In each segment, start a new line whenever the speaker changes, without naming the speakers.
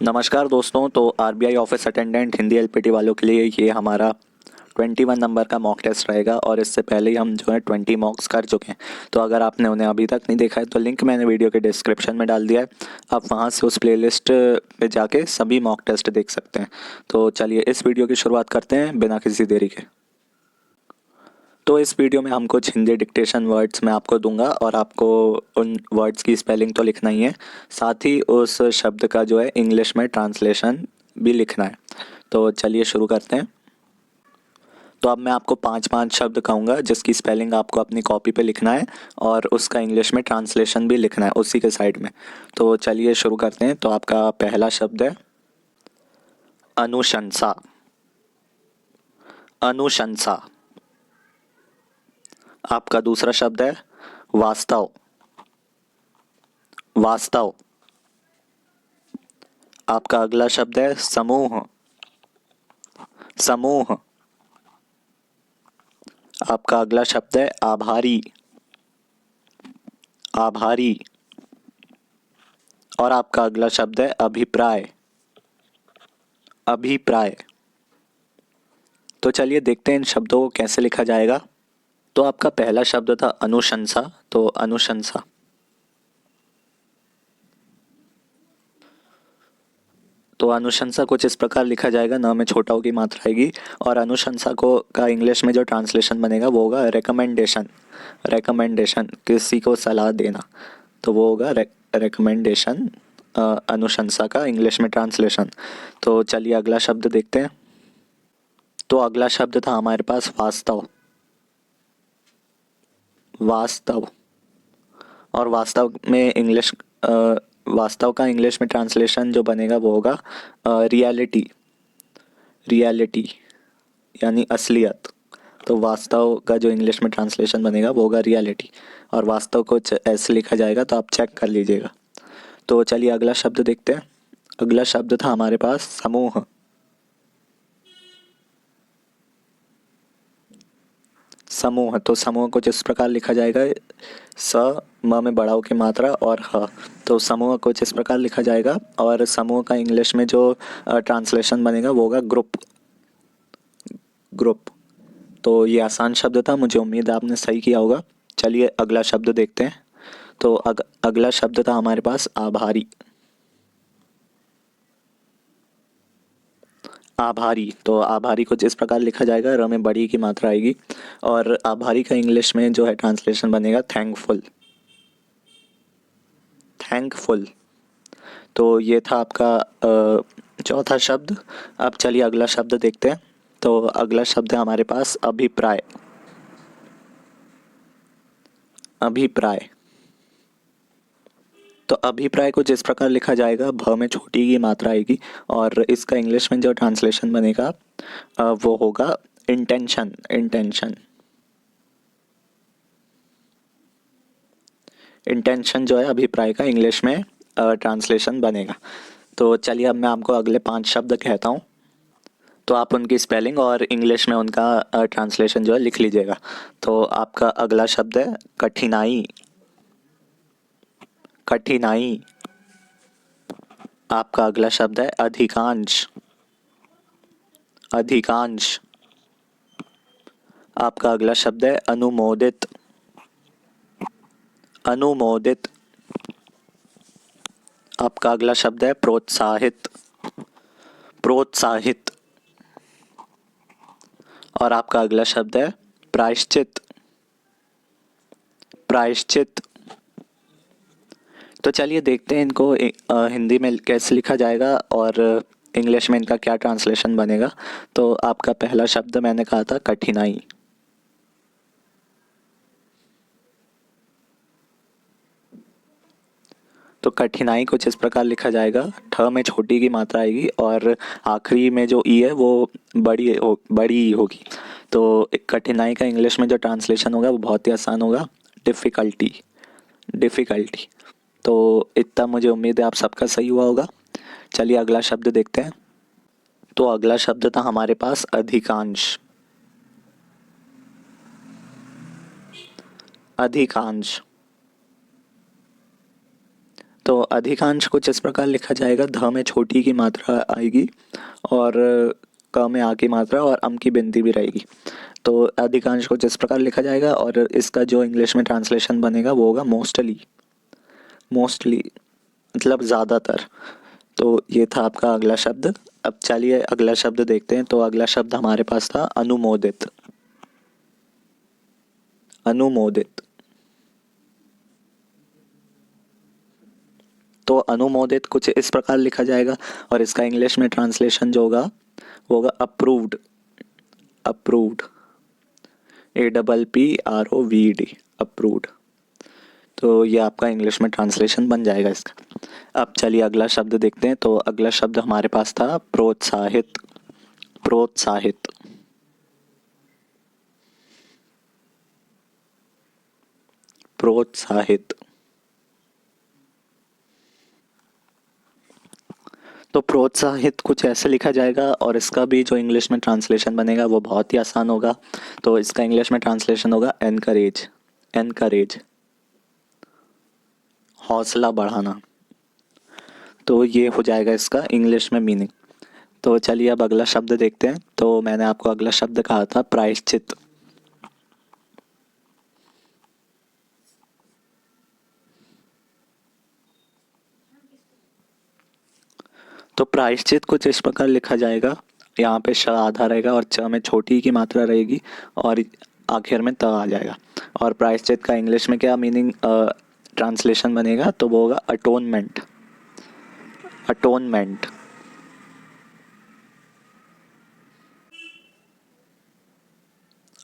नमस्कार दोस्तों। तो RBI office attendant Hindi LPT वालों के लिए ये हमारा 21 नंबर का मॉक टेस्ट रहेगा और इससे पहले ही हम जो है 20 मॉक्स कर चुके हैं। तो अगर आपने उन्हें अभी तक नहीं देखा है तो लिंक मैंने वीडियो के डिस्क्रिप्शन में डाल दिया है। आप वहां से उस प्लेलिस्ट पे जाके सभी मॉक टेस्ट देख सकते हैं। तो चलिए इस वीडियो की शुरुआत करते हैं बिना किसी देरी के। तो इस वीडियो में हम कुछ हिंदी डिक्टेशन वर्ड्स मैं आपको दूंगा और आपको उन वर्ड्स की स्पेलिंग तो लिखना ही है, साथ ही उस शब्द का जो है इंग्लिश में ट्रांसलेशन भी लिखना है। तो चलिए शुरू करते हैं। तो अब मैं आपको पांच पांच शब्द कहूँगा जिसकी स्पेलिंग आपको अपनी कॉपी पे लिखना है और उसका इंग्लिश में ट्रांसलेशन भी लिखना है उसी के साइड में। तो चलिए शुरू करते हैं। तो आपका पहला शब्द है अनुशंसा। अनुशंसा। आपका दूसरा शब्द है वास्तव। वास्तव। आपका अगला शब्द है समूह। समूह। आपका अगला शब्द है आभारी। आभारी। और आपका अगला शब्द है अभिप्राय। अभिप्राय। तो चलिए देखते हैं इन शब्दों को कैसे लिखा जाएगा। तो आपका पहला शब्द था अनुशंसा। तो अनुशंसा। तो अनुशंसा कुछ इस प्रकार लिखा जाएगा, न में छोटा की मात्रा आएगी और अनुशंसा को का इंग्लिश में जो ट्रांसलेशन बनेगा वो होगा रिकमेंडेशन। रिकमेंडेशन, किसी को सलाह देना, तो वो होगा रिकमेंडेशन। अनुशंसा का इंग्लिश में ट्रांसलेशन। तो चलिए अगला शब्द देखते हैं। तो अगला शब्द था हमारे पास वास्तव। वास्तव। और वास्तव में वास्तव का इंग्लिश में ट्रांसलेशन जो बनेगा वो होगा रियलिटी। रियलिटी यानी असलियत। तो वास्तव का जो इंग्लिश में ट्रांसलेशन बनेगा वो होगा रियलिटी। और वास्तव को ऐसे लिखा जाएगा, तो आप चेक कर लीजिएगा। तो चलिए अगला शब्द देखते हैं। अगला शब्द था हमारे पास समूह। समूह। तो समूह को जिस प्रकार लिखा जाएगा, स म में बड़ाव की मात्रा और ह। तो समूह कुछ इस प्रकार लिखा जाएगा और समूह का इंग्लिश में जो ट्रांसलेशन बनेगा वो होगा ग्रुप। ग्रुप। तो ये आसान शब्द था, मुझे उम्मीद है आपने सही किया होगा। चलिए अगला शब्द देखते हैं। तो अगला शब्द था हमारे पास आभारी। आभारी। तो आभारी कुछ इस प्रकार लिखा जाएगा, र में बड़ी की मात्रा आएगी और आभारी का इंग्लिश में जो है ट्रांसलेशन बनेगा थैंकफुल। थैंकफुल। तो ये था आपका चौथा शब्द। अब चलिए अगला शब्द देखते हैं। तो अगला शब्द है हमारे पास अभिप्राय। अभिप्राय। तो अभिप्राय को जिस प्रकार लिखा जाएगा, भ में छोटी की मात्रा आएगी और इसका इंग्लिश में जो ट्रांसलेशन बनेगा वो होगा इंटेंशन। इंटेंशन। इंटेंशन जो है अभिप्राय का इंग्लिश में ट्रांसलेशन बनेगा। तो चलिए अब मैं आपको अगले पांच शब्द कहता हूँ, तो आप उनकी स्पेलिंग और इंग्लिश में उनका ट्रांसलेशन जो है लिख लीजिएगा। तो आपका अगला शब्द है कठिनाई। कठिनाई। आपका अगला शब्द है अधिकांश। अधिकांश। आपका अगला शब्द है अनुमोदित। अनुमोदित। आपका अगला शब्द है प्रोत्साहित। प्रोत्साहित। और आपका अगला शब्द है प्रायश्चित। प्रायश्चित। तो चलिए देखते हैं इनको हिंदी में कैसे लिखा जाएगा और इंग्लिश में इनका क्या ट्रांसलेशन बनेगा। तो आपका पहला शब्द मैंने कहा था कठिनाई। तो कठिनाई कुछ इस प्रकार लिखा जाएगा, ठ में छोटी की मात्रा आएगी और आखिरी में जो ई है वो बड़ी होगी। तो कठिनाई का इंग्लिश में जो ट्रांसलेशन होगा वो बहुत ही आसान होगा, डिफ़िकल्टी। डिफ़िकल्टी। तो इतना मुझे उम्मीद है आप सबका सही हुआ होगा। चलिए अगला शब्द देखते हैं। तो अगला शब्द था हमारे पास अधिकांश। अधिकांश। तो अधिकांश कुछ इस प्रकार लिखा जाएगा, ध में छोटी की मात्रा आएगी और क में आ की मात्रा और अम की बिंदी भी रहेगी। तो अधिकांश कुछ इस प्रकार लिखा जाएगा और इसका जो इंग्लिश में ट्रांसलेशन बनेगा वो होगा मोस्टली। मोस्टली मतलब ज़्यादातर। तो ये था आपका अगला शब्द। अब चलिए अगला शब्द देखते हैं। तो अगला शब्द हमारे पास था अनुमोदित। अनुमोदित। तो अनुमोदित कुछ इस प्रकार लिखा जाएगा और इसका इंग्लिश में ट्रांसलेशन जो होगा वो होगा अप्रूव्ड। अप्रूव्ड। APPROVED। अप्रूव्ड। तो ये आपका इंग्लिश में ट्रांसलेशन बन जाएगा इसका। अब चलिए अगला शब्द देखते हैं। तो अगला शब्द हमारे पास था प्रोत्साहित। प्रोत्साहित। प्रोत्साहित। तो प्रोत्साहित कुछ ऐसे लिखा जाएगा और इसका भी जो इंग्लिश में ट्रांसलेशन बनेगा वो बहुत ही आसान होगा। तो इसका इंग्लिश में ट्रांसलेशन होगा एनकरेज। एनकरेज। हौसला बढ़ाना। तो ये हो जाएगा इसका इंग्लिश में मीनिंग। तो चलिए अब अगला शब्द देखते हैं। तो मैंने आपको अगला शब्द कहा था प्रायश्चित। तो प्रायश्चित कुछ इस प्रकार लिखा जाएगा, यहाँ पे श आधा रहेगा और च में छोटी की मात्रा रहेगी और आखिर में त आ जाएगा। और प्रायश्चित का इंग्लिश में क्या मीनिंग ट्रांसलेशन बनेगा, तो वो होगा अटोनमेंट। अटोनमेंट।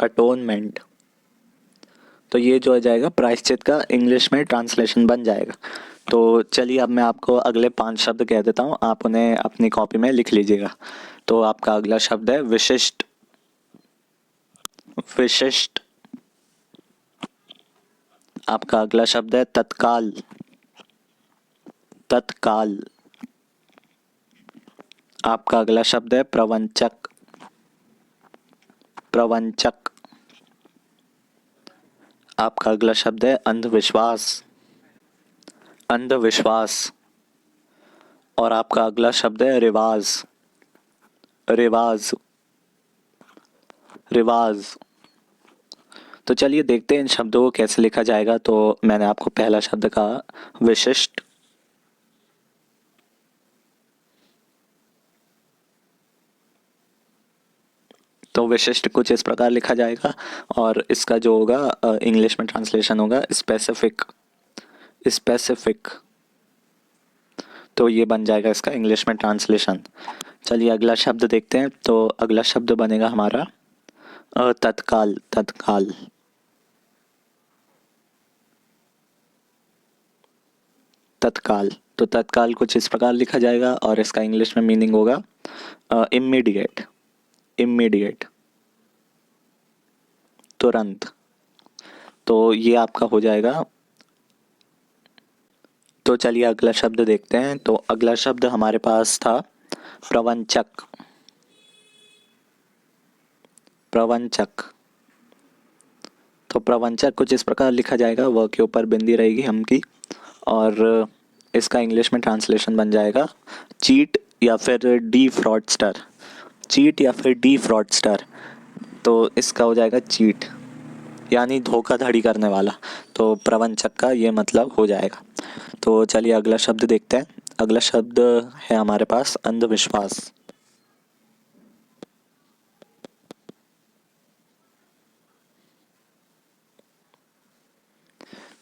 अटोनमेंट। तो ये जो हो जाएगा प्रायश्चित का इंग्लिश में ट्रांसलेशन बन जाएगा। तो चलिए अब मैं आपको अगले 5 शब्द कह देता हूँ, आप उन्हें अपनी कॉपी में लिख लीजिएगा। तो आपका अगला शब्द है विशिष्ट। विशिष्ट। आपका अगला शब्द है तत्काल। तत्काल। आपका अगला शब्द है प्रवंचक। प्रवंचक। आपका अगला शब्द है अंधविश्वास। अंधविश्वास। और आपका अगला शब्द है रिवाज। रिवाज। रिवाज। तो चलिए देखते हैं इन शब्दों को कैसे लिखा जाएगा। तो मैंने आपको पहला शब्द कहा विशिष्ट। तो विशिष्ट कुछ इस प्रकार लिखा जाएगा और इसका जो होगा इंग्लिश में ट्रांसलेशन होगा स्पेसिफिक। स्पेसिफिक। तो ये बन जाएगा इसका इंग्लिश में ट्रांसलेशन। चलिए अगला शब्द देखते हैं। तो अगला शब्द बनेगा हमारा तत्काल। तत्काल। तत्काल। तो तत्काल कुछ इस प्रकार लिखा जाएगा और इसका इंग्लिश में मीनिंग होगा इमीडिएट। इमीडिएट। तुरंत। तो ये आपका हो जाएगा। तो चलिए अगला शब्द देखते हैं। तो अगला शब्द हमारे पास था प्रवंचक। प्रवंचक। तो प्रवंचक कुछ इस प्रकार लिखा जाएगा, व के ऊपर बिंदी रहेगी हम की और इसका इंग्लिश में ट्रांसलेशन बन जाएगा चीट या फिर डी फ्रॉडस्टर। चीट या फिर डी फ्रॉडस्टर। तो इसका हो जाएगा चीट यानी धोखाधड़ी करने वाला। तो प्रवंचक का ये मतलब हो जाएगा। तो चलिए अगला शब्द देखते हैं। अगला शब्द है हमारे पास अंधविश्वास।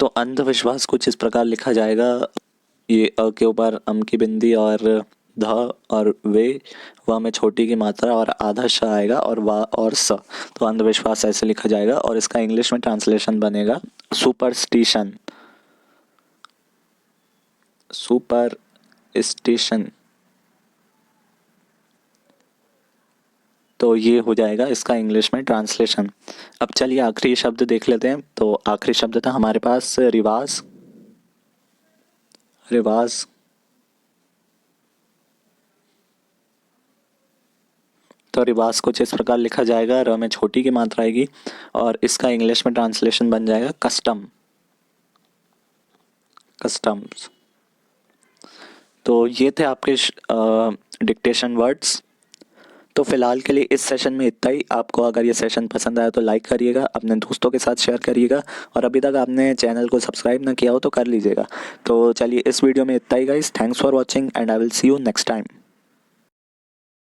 तो अंधविश्वास कुछ इस प्रकार लिखा जाएगा, ये अ के ऊपर अम की बिंदी और ध और व में छोटी की मात्रा और आधा श आएगा और वा और स। तो अंधविश्वास ऐसे लिखा जाएगा और इसका इंग्लिश में ट्रांसलेशन बनेगा सुपरस्टिशन। सुपरस्टिशन। तो ये हो जाएगा इसका इंग्लिश में ट्रांसलेशन। अब चलिए आखिरी शब्द देख लेते हैं। तो आखिरी शब्द था हमारे पास रिवाज। रिवाज। तो रिवाज कुछ इस प्रकार लिखा जाएगा, र में छोटी की मात्रा आएगी और इसका इंग्लिश में ट्रांसलेशन बन जाएगा कस्टम। कस्टम्स। तो ये थे आपके डिक्टेशन वर्ड्स। तो फिलहाल के लिए इस सेशन में इतना ही। आपको अगर ये सेशन पसंद आया तो लाइक करिएगा, अपने दोस्तों के साथ शेयर करिएगा, और अभी तक आपने चैनल को सब्सक्राइब ना किया हो तो कर लीजिएगा। तो चलिए इस वीडियो में इतना ही guys. Thanks for watching and I will see you next time.